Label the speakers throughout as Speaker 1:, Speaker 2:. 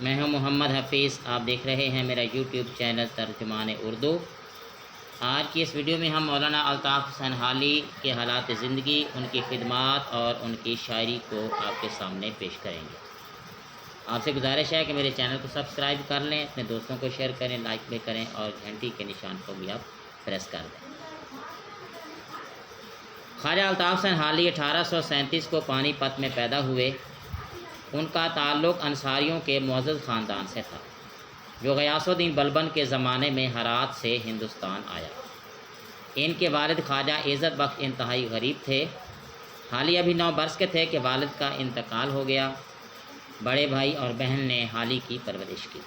Speaker 1: میں ہوں محمد حفیظ، آپ دیکھ رہے ہیں میرا یوٹیوب چینل ترجمان اردو۔ آج کی اس ویڈیو میں ہم مولانا الطاف حسین حالی کے حالات زندگی، ان کی خدمات اور ان کی شاعری کو آپ کے سامنے پیش کریں گے۔ آپ سے گزارش ہے کہ میرے چینل کو سبسکرائب کر لیں، اپنے دوستوں کو شیئر کریں، لائک بھی کریں اور گھنٹی کے نشان کو بھی آپ پریس کر دیں۔ خواجہ الطاف حسین حالی 1837 کو پانی پت میں پیدا ہوئے۔ ان کا تعلق انصاریوں کے معزز خاندان سے تھا جو غیاث الدین بلبن کے زمانے میں ہرات سے ہندوستان آیا۔ ان کے والد خواجہ عزت بخش انتہائی غریب تھے۔ حالی ابھی 9 برس کے تھے کہ والد کا انتقال ہو گیا۔ بڑے بھائی اور بہن نے حالی کی پرورش کی۔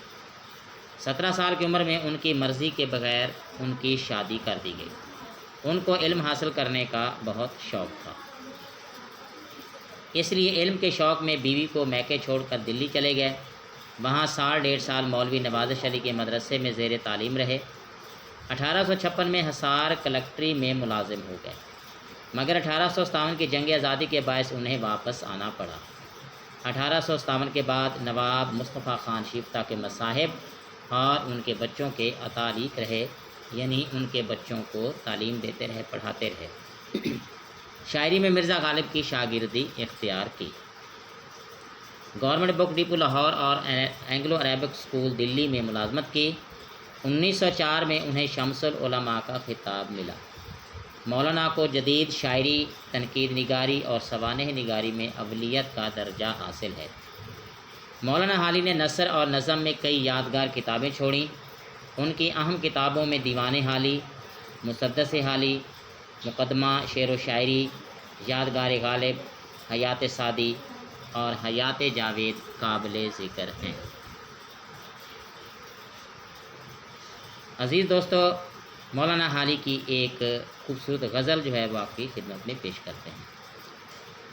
Speaker 1: 17 سال کی عمر میں ان کی مرضی کے بغیر ان کی شادی کر دی گئی۔ ان کو علم حاصل کرنے کا بہت شوق تھا، اس لیے علم کے شوق میں بیوی کو میکے چھوڑ کر دلی چلے گئے۔ وہاں 1.5 سال مولوی نوازش علی کے مدرسے میں زیر تعلیم رہے۔ 1856 میں حصار کلکٹری میں ملازم ہو گئے، مگر 1857 کی جنگ آزادی کے باعث انہیں واپس آنا پڑا۔ 1857 کے بعد نواب مصطفیٰ خان شیفتہ کے مصاحب اور ان کے بچوں کے اتالیق رہے، یعنی ان کے بچوں کو تعلیم دیتے رہے، پڑھاتے رہے۔ شاعری میں مرزا غالب کی شاگردی اختیار کی۔ گورنمنٹ بک ڈپو لاہور اور اینگلو عربک اسکول دلی میں ملازمت کی۔ 1904 میں انہیں شمس العلماء کا خطاب ملا۔ مولانا کو جدید شاعری، تنقید نگاری اور سوانح نگاری میں اولیت کا درجہ حاصل ہے۔ مولانا حالی نے نثر اور نظم میں کئی یادگار کتابیں چھوڑیں۔ ان کی اہم کتابوں میں دیوان حالی، مسدس حالی، مقدمہ شعر و شاعری، یادگار غالب، حیات سعدی اور حیات جاوید قابل ذکر ہیں۔ عزیز دوستو، مولانا حالی کی ایک خوبصورت غزل جو ہے وہ آپ کی خدمت میں پیش کرتے ہیں۔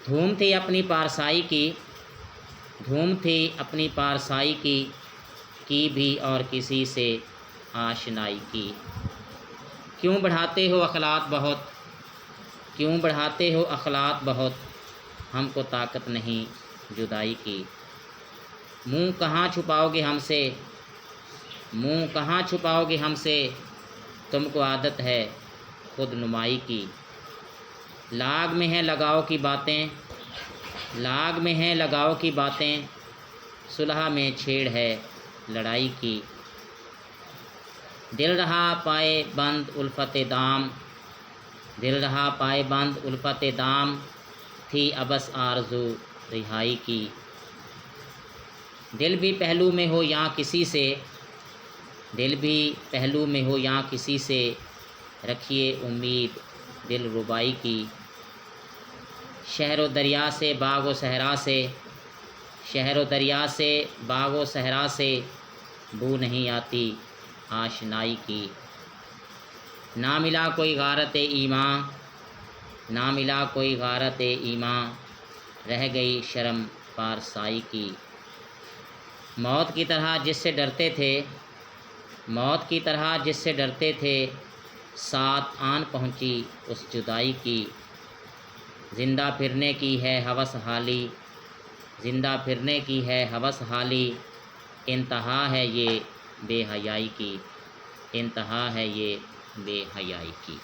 Speaker 1: دھوم تھی اپنی پارسائی کی، دھوم تھی اپنی پارسائی کی بھی اور کسی سے آشنائی کی۔ کیوں بڑھاتے ہو اخلاق بہت، کیوں بڑھاتے ہو اخلاق بہت، ہم کو طاقت نہیں جدائی کی۔ منہ کہاں چھپاؤ گے ہم سے، منہ کہاں چھپاؤ گے ہم سے، تم کو عادت ہے خود نمائی کی۔ لاگ میں ہے لگاؤ کی باتیں، لاگ میں ہے لگاؤ کی باتیں، صلح میں چھیڑ ہے لڑائی کی۔ دل رہا پائے بند الفت دام، دل رہا پائے بند الفت دام، تھی ابس آرزو رہائی کی۔ دل بھی پہلو میں ہو یا کسی سے، دل بھی پہلو میں ہو یا کسی سے، رکھیے امید دل ربائی کی۔ شہر و دریا سے باغ و صحرا سے، شہر و دریا سے باغ و صحرا سے، بو نہیں آتی آشنائی کی۔ نہ ملا کوئی غارت ایمان، نہ ملا کوئی غارت ایمان، رہ گئی شرم پارسائی کی۔ موت کی طرح جس سے ڈرتے تھے، موت کی طرح جس سے ڈرتے تھے، ساتھ آن پہنچی اس جدائی کی۔ زندہ پھرنے کی ہے ہوس حالی، زندہ پھرنے کی ہے ہوس حالی، انتہا ہے یہ بے حیائی کی، انتہا ہے یہ بے حیائی کی۔